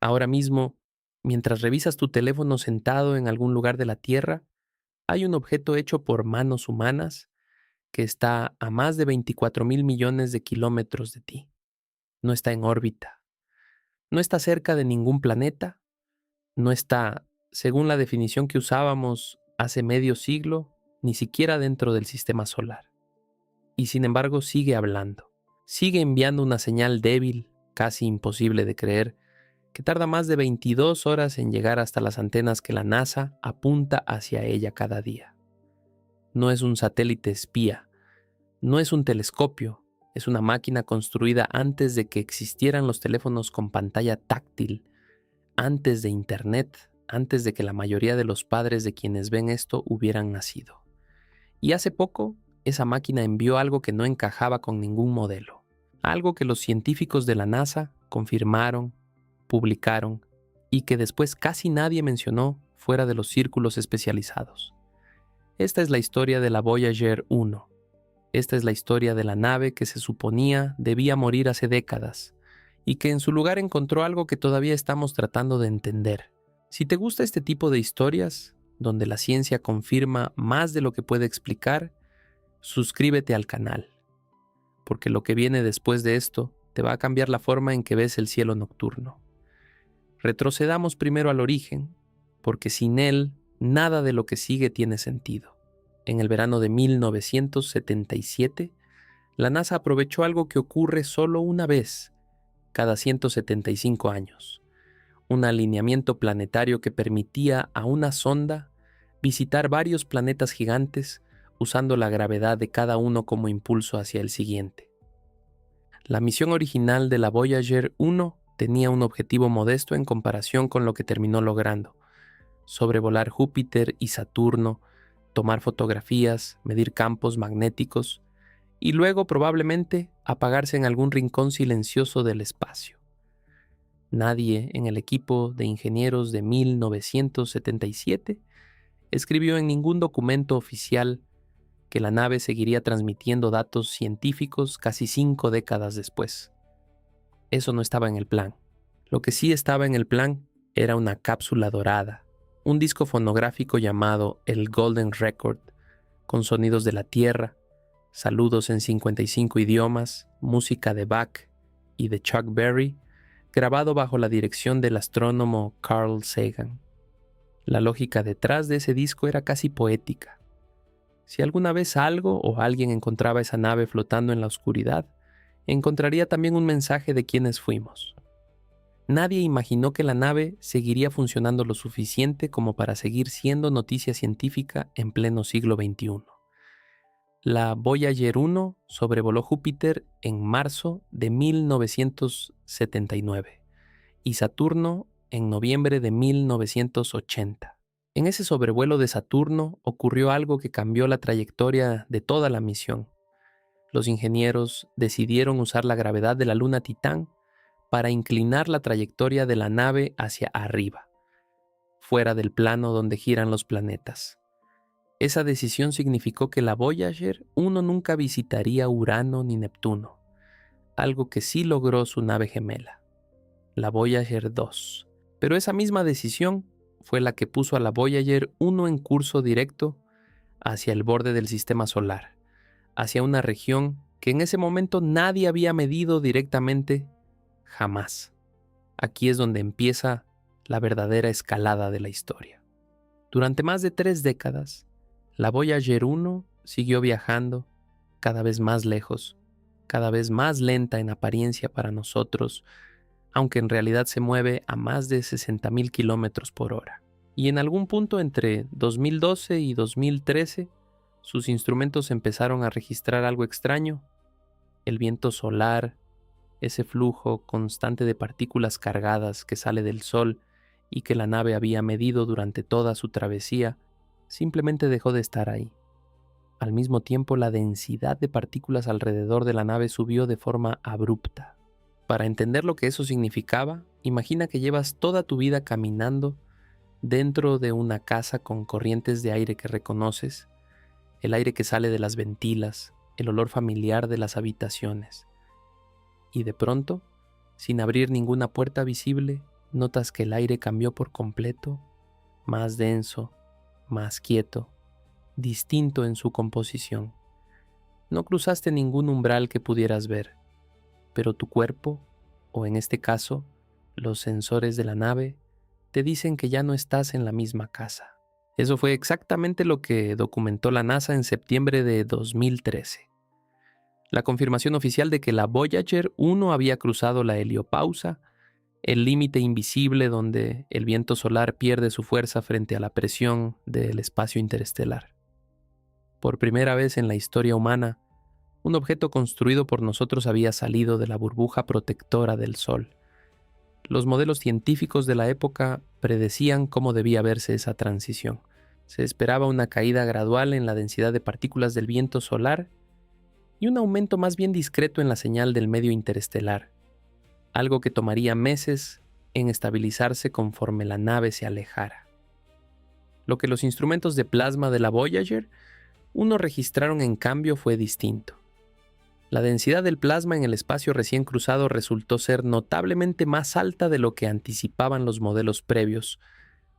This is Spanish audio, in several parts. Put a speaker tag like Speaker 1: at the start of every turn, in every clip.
Speaker 1: Ahora mismo, mientras revisas tu teléfono sentado en algún lugar de la Tierra, hay un objeto hecho por manos humanas que está a más de 24.000 millones de kilómetros de ti. No está en órbita, no está cerca de ningún planeta, no está, según la definición que usábamos hace medio siglo, ni siquiera dentro del sistema solar. Y sin embargo sigue hablando, sigue enviando una señal débil, casi imposible de creer, que tarda más de 22 horas en llegar hasta las antenas que la NASA apunta hacia ella cada día. No es un satélite espía, no es un telescopio, es una máquina construida antes de que existieran los teléfonos con pantalla táctil, antes de Internet, antes de que la mayoría de los padres de quienes ven esto hubieran nacido. Y hace poco, esa máquina envió algo que no encajaba con ningún modelo, algo que los científicos de la NASA confirmaron, publicaron y que después casi nadie mencionó fuera de los círculos especializados. Esta es la historia de la Voyager 1. Esta es la historia de la nave que se suponía debía morir hace décadas y que en su lugar encontró algo que todavía estamos tratando de entender. Si te gusta este tipo de historias, donde la ciencia confirma más de lo que puede explicar, suscríbete al canal, porque lo que viene después de esto te va a cambiar la forma en que ves el cielo nocturno. Retrocedamos primero al origen, porque sin él, nada de lo que sigue tiene sentido. En el verano de 1977, la NASA aprovechó algo que ocurre solo una vez cada 175 años, un alineamiento planetario que permitía a una sonda visitar varios planetas gigantes usando la gravedad de cada uno como impulso hacia el siguiente. La misión original de la Voyager 1 tenía un objetivo modesto en comparación con lo que terminó logrando: sobrevolar Júpiter y Saturno, tomar fotografías, medir campos magnéticos y luego probablemente apagarse en algún rincón silencioso del espacio. Nadie en el equipo de ingenieros de 1977 escribió en ningún documento oficial que la nave seguiría transmitiendo datos científicos casi 5 décadas después. Eso no estaba en el plan. Lo que sí estaba en el plan era una cápsula dorada, un disco fonográfico llamado el Golden Record, con sonidos de la Tierra, saludos en 55 idiomas, música de Bach y de Chuck Berry, grabado bajo la dirección del astrónomo Carl Sagan. La lógica detrás de ese disco era casi poética. Si alguna vez algo o alguien encontraba esa nave flotando en la oscuridad, encontraría también un mensaje de quiénes fuimos. Nadie imaginó que la nave seguiría funcionando lo suficiente como para seguir siendo noticia científica en pleno siglo XXI. La Voyager 1 sobrevoló Júpiter en marzo de 1979 y Saturno en noviembre de 1980. En ese sobrevuelo de Saturno ocurrió algo que cambió la trayectoria de toda la misión. Los ingenieros decidieron usar la gravedad de la luna Titán para inclinar la trayectoria de la nave hacia arriba, fuera del plano donde giran los planetas. Esa decisión significó que la Voyager 1 nunca visitaría Urano ni Neptuno, algo que sí logró su nave gemela, la Voyager 2. Pero esa misma decisión fue la que puso a la Voyager 1 en curso directo hacia el borde del sistema solar, hacia una región que en ese momento nadie había medido directamente jamás. Aquí es donde empieza la verdadera escalada de la historia. Durante más de 3 décadas, la Voyager 1 siguió viajando cada vez más lejos, cada vez más lenta en apariencia para nosotros, aunque en realidad se mueve a más de 60.000 kilómetros por hora. Y en algún punto entre 2012 y 2013, sus instrumentos empezaron a registrar algo extraño: el viento solar, ese flujo constante de partículas cargadas que sale del Sol y que la nave había medido durante toda su travesía, simplemente dejó de estar ahí. Al mismo tiempo, la densidad de partículas alrededor de la nave subió de forma abrupta. Para entender lo que eso significaba, imagina que llevas toda tu vida caminando dentro de una casa con corrientes de aire que reconoces, el aire que sale de las ventilas, el olor familiar de las habitaciones. Y de pronto, sin abrir ninguna puerta visible, notas que el aire cambió por completo, más denso, más quieto, distinto en su composición. No cruzaste ningún umbral que pudieras ver, pero tu cuerpo, o en este caso, los sensores de la nave, te dicen que ya no estás en la misma casa. Eso fue exactamente lo que documentó la NASA en septiembre de 2013. La confirmación oficial de que la Voyager 1 había cruzado la heliopausa, el límite invisible donde el viento solar pierde su fuerza frente a la presión del espacio interestelar. Por primera vez en la historia humana, un objeto construido por nosotros había salido de la burbuja protectora del Sol. Los modelos científicos de la época predecían cómo debía verse esa transición. Se esperaba una caída gradual en la densidad de partículas del viento solar y un aumento más bien discreto en la señal del medio interestelar, algo que tomaría meses en estabilizarse conforme la nave se alejara. Lo que los instrumentos de plasma de la Voyager 1 registraron en cambio fue distinto. La densidad del plasma en el espacio recién cruzado resultó ser notablemente más alta de lo que anticipaban los modelos previos,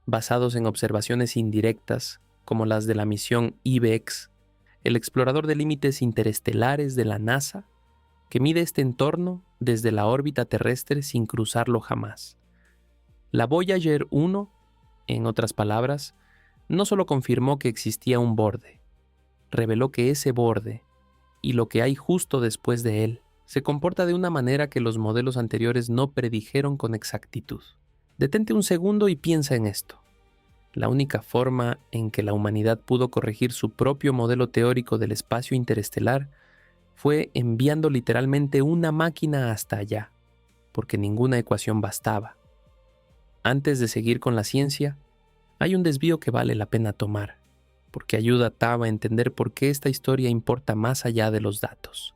Speaker 1: basados en observaciones indirectas como las de la misión IBEX, el explorador de límites interestelares de la NASA, que mide este entorno desde la órbita terrestre sin cruzarlo jamás. La Voyager 1, en otras palabras, no solo confirmó que existía un borde, reveló que ese borde y lo que hay justo después de él se comporta de una manera que los modelos anteriores no predijeron con exactitud. Detente un segundo y piensa en esto. La única forma en que la humanidad pudo corregir su propio modelo teórico del espacio interestelar fue enviando literalmente una máquina hasta allá, porque ninguna ecuación bastaba. Antes de seguir con la ciencia, hay un desvío que vale la pena tomar, porque ayuda a Tao a entender por qué esta historia importa más allá de los datos.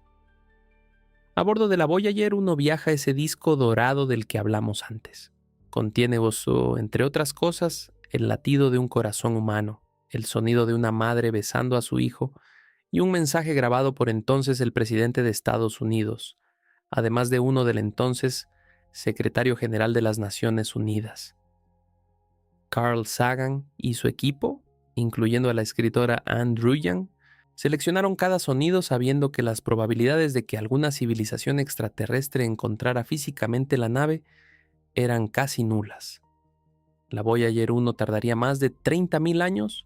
Speaker 1: A bordo de la Voyager 1 viaja ese disco dorado del que hablamos antes. Contiene, entre otras cosas, el latido de un corazón humano, el sonido de una madre besando a su hijo y un mensaje grabado por entonces el presidente de Estados Unidos, además de uno del entonces secretario general de las Naciones Unidas. Carl Sagan y su equipo, incluyendo a la escritora Anne Druyan, seleccionaron cada sonido sabiendo que las probabilidades de que alguna civilización extraterrestre encontrara físicamente la nave eran casi nulas. La Voyager 1 tardaría más de 30.000 años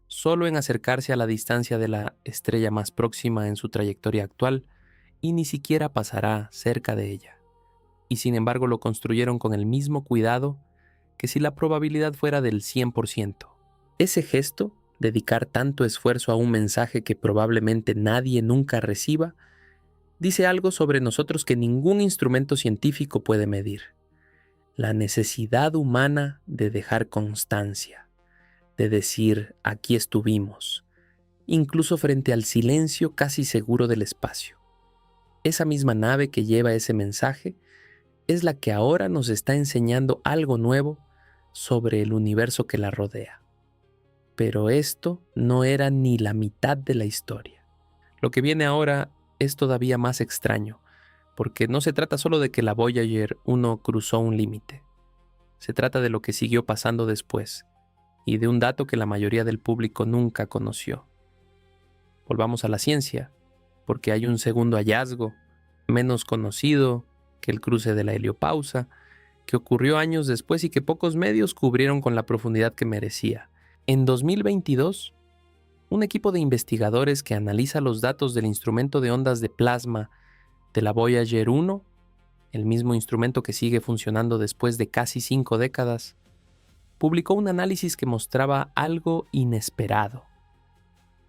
Speaker 1: solo en acercarse a la distancia de la estrella más próxima en su trayectoria actual y ni siquiera pasará cerca de ella. Y sin embargo lo construyeron con el mismo cuidado que si la probabilidad fuera del 100%. Ese gesto, dedicar tanto esfuerzo a un mensaje que probablemente nadie nunca reciba, dice algo sobre nosotros que ningún instrumento científico puede medir. La necesidad humana de dejar constancia, de decir aquí estuvimos, incluso frente al silencio casi seguro del espacio. Esa misma nave que lleva ese mensaje es la que ahora nos está enseñando algo nuevo sobre el universo que la rodea. Pero esto no era ni la mitad de la historia. Lo que viene ahora es todavía más extraño, porque no se trata solo de que la Voyager 1 cruzó un límite. Se trata de lo que siguió pasando después, y de un dato que la mayoría del público nunca conoció. Volvamos a la ciencia, porque hay un segundo hallazgo, menos conocido que el cruce de la heliopausa, que ocurrió años después y que pocos medios cubrieron con la profundidad que merecía. En 2022, un equipo de investigadores que analiza los datos del instrumento de ondas de plasma de la Voyager 1, el mismo instrumento que sigue funcionando después de casi 5 décadas, publicó un análisis que mostraba algo inesperado.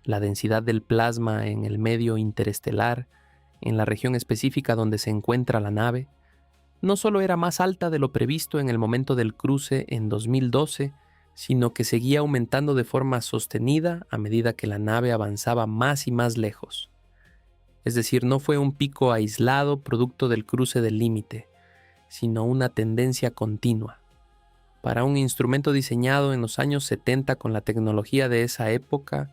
Speaker 1: La densidad del plasma en el medio interestelar, en la región específica donde se encuentra la nave, no solo era más alta de lo previsto en el momento del cruce en 2012, sino que seguía aumentando de forma sostenida a medida que la nave avanzaba más y más lejos. Es decir, no fue un pico aislado producto del cruce del límite, sino una tendencia continua. Para un instrumento diseñado en los años 70 con la tecnología de esa época,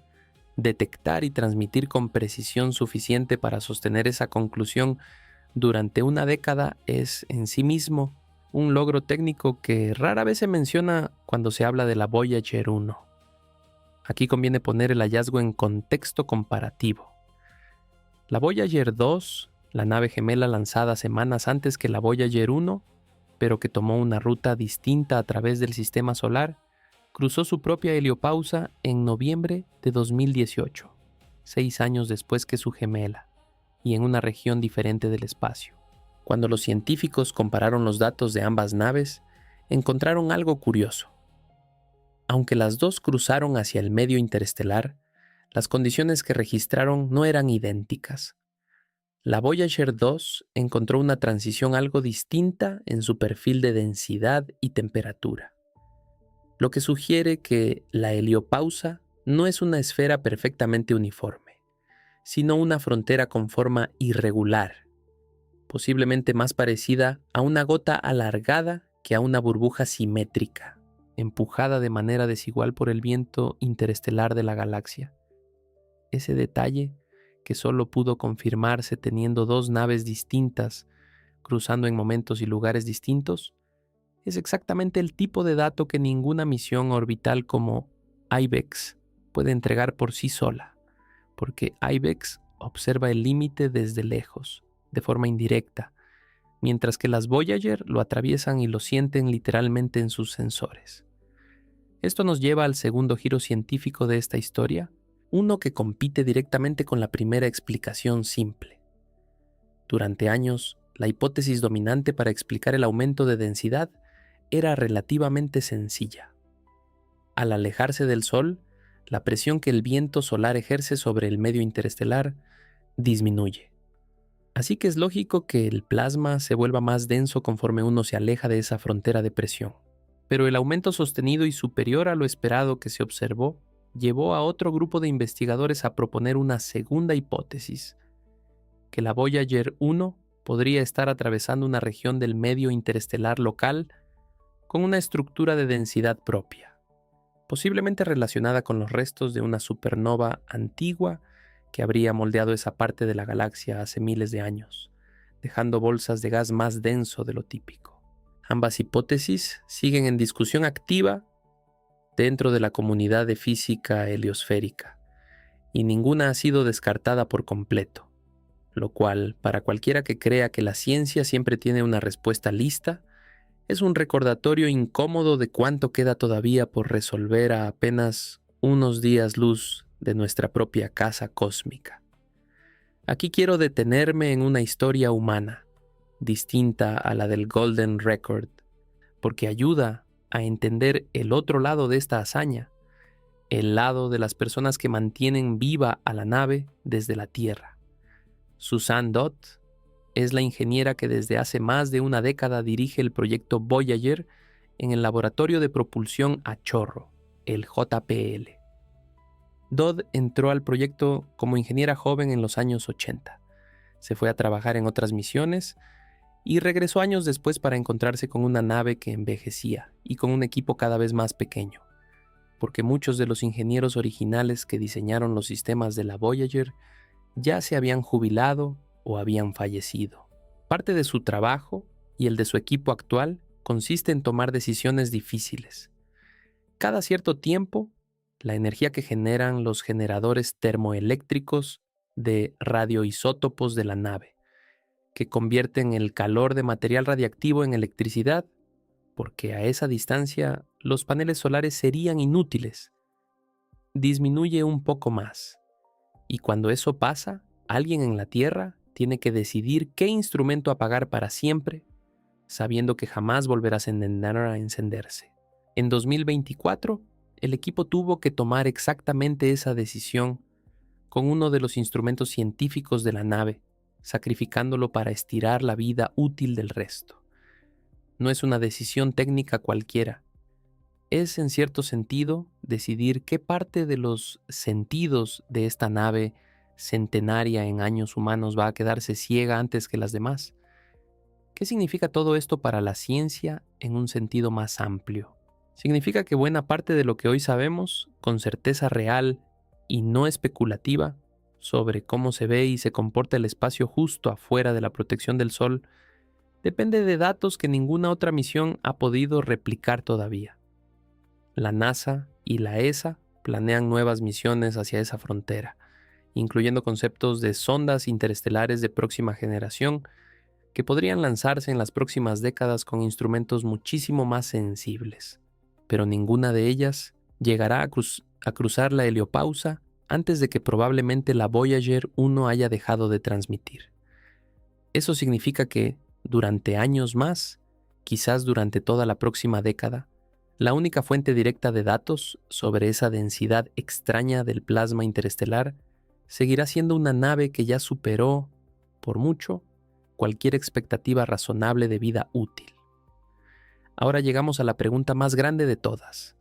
Speaker 1: detectar y transmitir con precisión suficiente para sostener esa conclusión durante una década es, en sí mismo, un logro técnico que rara vez se menciona cuando se habla de la Voyager 1. Aquí conviene poner el hallazgo en contexto comparativo. La Voyager 2, la nave gemela lanzada semanas antes que la Voyager 1, pero que tomó una ruta distinta a través del sistema solar, cruzó su propia heliopausa en noviembre de 2018, 6 años después que su gemela, y en una región diferente del espacio. Cuando los científicos compararon los datos de ambas naves, encontraron algo curioso. Aunque las dos cruzaron hacia el medio interestelar, las condiciones que registraron no eran idénticas. La Voyager 2 encontró una transición algo distinta en su perfil de densidad y temperatura, lo que sugiere que la heliopausa no es una esfera perfectamente uniforme, sino una frontera con forma irregular, posiblemente más parecida a una gota alargada que a una burbuja simétrica, empujada de manera desigual por el viento interestelar de la galaxia. Ese detalle, que solo pudo confirmarse teniendo dos naves distintas cruzando en momentos y lugares distintos, es exactamente el tipo de dato que ninguna misión orbital como IBEX puede entregar por sí sola, porque IBEX observa el límite desde lejos, de forma indirecta, mientras que las Voyager lo atraviesan y lo sienten literalmente en sus sensores. Esto nos lleva al segundo giro científico de esta historia, uno que compite directamente con la primera explicación simple. Durante años, la hipótesis dominante para explicar el aumento de densidad era relativamente sencilla. Al alejarse del Sol, la presión que el viento solar ejerce sobre el medio interestelar disminuye. Así que es lógico que el plasma se vuelva más denso conforme uno se aleja de esa frontera de presión. Pero el aumento sostenido y superior a lo esperado que se observó llevó a otro grupo de investigadores a proponer una segunda hipótesis, que la Voyager 1 podría estar atravesando una región del medio interestelar local con una estructura de densidad propia, posiblemente relacionada con los restos de una supernova antigua que habría moldeado esa parte de la galaxia hace miles de años, dejando bolsas de gas más denso de lo típico. Ambas hipótesis siguen en discusión activa dentro de la comunidad de física heliosférica, y ninguna ha sido descartada por completo, lo cual, para cualquiera que crea que la ciencia siempre tiene una respuesta lista, es un recordatorio incómodo de cuánto queda todavía por resolver a apenas unos días luz de nuestra propia casa cósmica. Aquí quiero detenerme en una historia humana, distinta a la del Golden Record, porque ayuda a entender el otro lado de esta hazaña, el lado de las personas que mantienen viva a la nave desde la Tierra. Susan Dodd es la ingeniera que desde hace más de una década dirige el proyecto Voyager en el laboratorio de propulsión a chorro, el JPL. Dodd entró al proyecto como ingeniera joven en los años 80. Se fue a trabajar en otras misiones y regresó años después para encontrarse con una nave que envejecía y con un equipo cada vez más pequeño, porque muchos de los ingenieros originales que diseñaron los sistemas de la Voyager ya se habían jubilado o habían fallecido. Parte de su trabajo y el de su equipo actual consiste en tomar decisiones difíciles. Cada cierto tiempo, la energía que generan los generadores termoeléctricos de radioisótopos de la nave, que convierten el calor de material radiactivo en electricidad, porque a esa distancia los paneles solares serían inútiles, disminuye un poco más. Y cuando eso pasa, alguien en la Tierra tiene que decidir qué instrumento apagar para siempre, sabiendo que jamás volverá a encenderse. En 2024, el equipo tuvo que tomar exactamente esa decisión con uno de los instrumentos científicos de la nave, sacrificándolo para estirar la vida útil del resto. No es una decisión técnica cualquiera. Es, en cierto sentido, decidir qué parte de los sentidos de esta nave centenaria en años humanos va a quedarse ciega antes que las demás. ¿Qué significa todo esto para la ciencia en un sentido más amplio? Significa que buena parte de lo que hoy sabemos, con certeza real y no especulativa, sobre cómo se ve y se comporta el espacio justo afuera de la protección del Sol, depende de datos que ninguna otra misión ha podido replicar todavía. La NASA y la ESA planean nuevas misiones hacia esa frontera, incluyendo conceptos de sondas interestelares de próxima generación que podrían lanzarse en las próximas décadas con instrumentos muchísimo más sensibles. Pero ninguna de ellas llegará a cruzar la heliopausa antes de que probablemente la Voyager 1 haya dejado de transmitir. Eso significa que, durante años más, quizás durante toda la próxima década, la única fuente directa de datos sobre esa densidad extraña del plasma interestelar seguirá siendo una nave que ya superó, por mucho, cualquier expectativa razonable de vida útil. Ahora llegamos a la pregunta más grande de todas,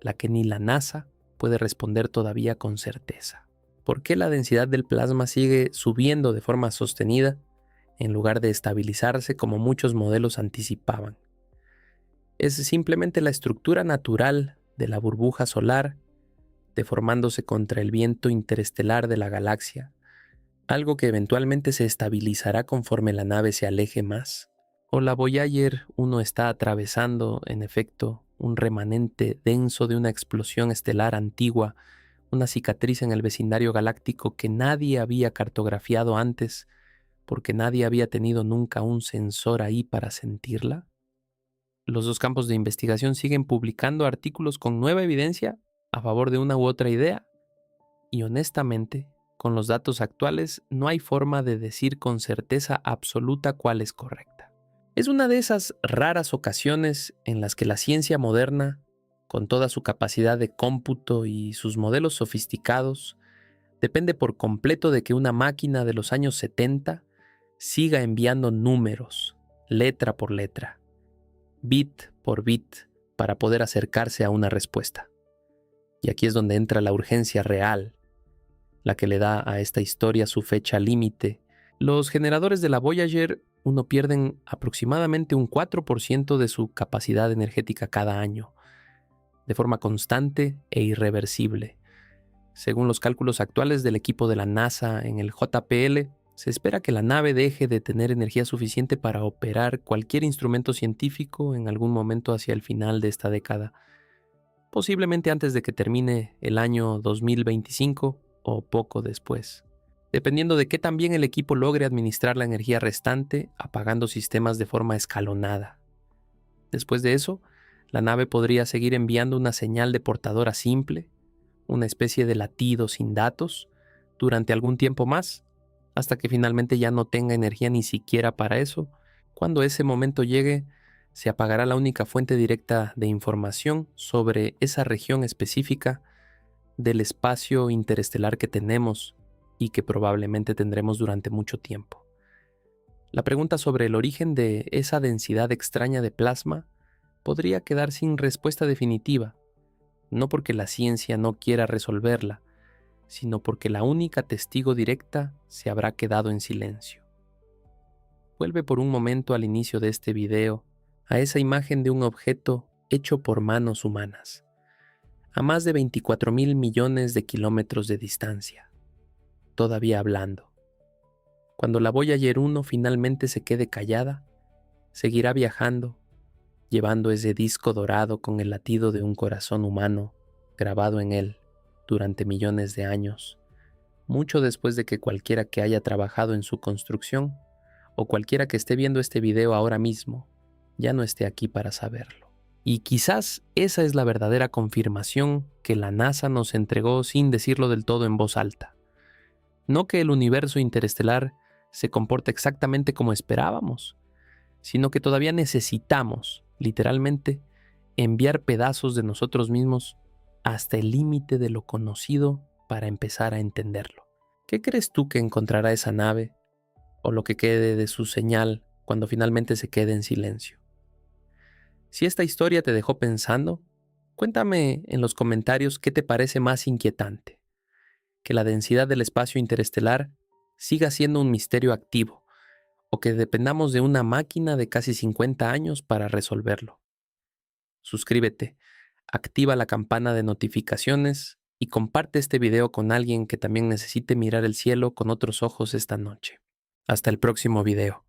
Speaker 1: la que ni la NASA puede responder todavía con certeza. ¿Por qué la densidad del plasma sigue subiendo de forma sostenida en lugar de estabilizarse como muchos modelos anticipaban? Es simplemente la estructura natural de la burbuja solar deformándose contra el viento interestelar de la galaxia, algo que eventualmente se estabilizará conforme la nave se aleje más. O la Voyager 1 está atravesando, en efecto, un remanente denso de una explosión estelar antigua, una cicatriz en el vecindario galáctico que nadie había cartografiado antes, porque nadie había tenido nunca un sensor ahí para sentirla. Los dos campos de investigación siguen publicando artículos con nueva evidencia a favor de una u otra idea, y honestamente, con los datos actuales no hay forma de decir con certeza absoluta cuál es correcta. Es una de esas raras ocasiones en las que la ciencia moderna, con toda su capacidad de cómputo y sus modelos sofisticados, depende por completo de que una máquina de los años 70 siga enviando números, letra por letra, bit por bit, para poder acercarse a una respuesta. Y aquí es donde entra la urgencia real, la que le da a esta historia su fecha límite. Los generadores de la Voyager 1 pierden aproximadamente un 4% de su capacidad energética cada año, de forma constante e irreversible. Según los cálculos actuales del equipo de la NASA en el JPL, se espera que la nave deje de tener energía suficiente para operar cualquier instrumento científico en algún momento hacia el final de esta década, posiblemente antes de que termine el año 2025 o poco después, dependiendo de qué tan bien el equipo logre administrar la energía restante, apagando sistemas de forma escalonada. Después de eso, la nave podría seguir enviando una señal de portadora simple, una especie de latido sin datos, durante algún tiempo más, hasta que finalmente ya no tenga energía ni siquiera para eso. Cuando ese momento llegue, se apagará la única fuente directa de información sobre esa región específica del espacio interestelar que tenemos y que probablemente tendremos durante mucho tiempo. La pregunta sobre el origen de esa densidad extraña de plasma podría quedar sin respuesta definitiva, no porque la ciencia no quiera resolverla, sino porque la única testigo directa se habrá quedado en silencio. Vuelve por un momento al inicio de este video, a esa imagen de un objeto hecho por manos humanas, a más de 24,000 millones de kilómetros de distancia, todavía hablando. Cuando la Voyager 1 finalmente se quede callada, seguirá viajando, llevando ese disco dorado con el latido de un corazón humano grabado en él durante millones de años, mucho después de que cualquiera que haya trabajado en su construcción o cualquiera que esté viendo este video ahora mismo ya no esté aquí para saberlo. Y quizás esa es la verdadera confirmación que la NASA nos entregó sin decirlo del todo en voz alta. No que el universo interestelar se comporte exactamente como esperábamos, sino que todavía necesitamos, literalmente, enviar pedazos de nosotros mismos hasta el límite de lo conocido para empezar a entenderlo. ¿Qué crees tú que encontrará esa nave, o lo que quede de su señal cuando finalmente se quede en silencio? Si esta historia te dejó pensando, cuéntame en los comentarios qué te parece más inquietante: que la densidad del espacio interestelar siga siendo un misterio activo, o que dependamos de una máquina de casi 50 años para resolverlo. Suscríbete, activa la campana de notificaciones y comparte este video con alguien que también necesite mirar el cielo con otros ojos esta noche. Hasta el próximo video.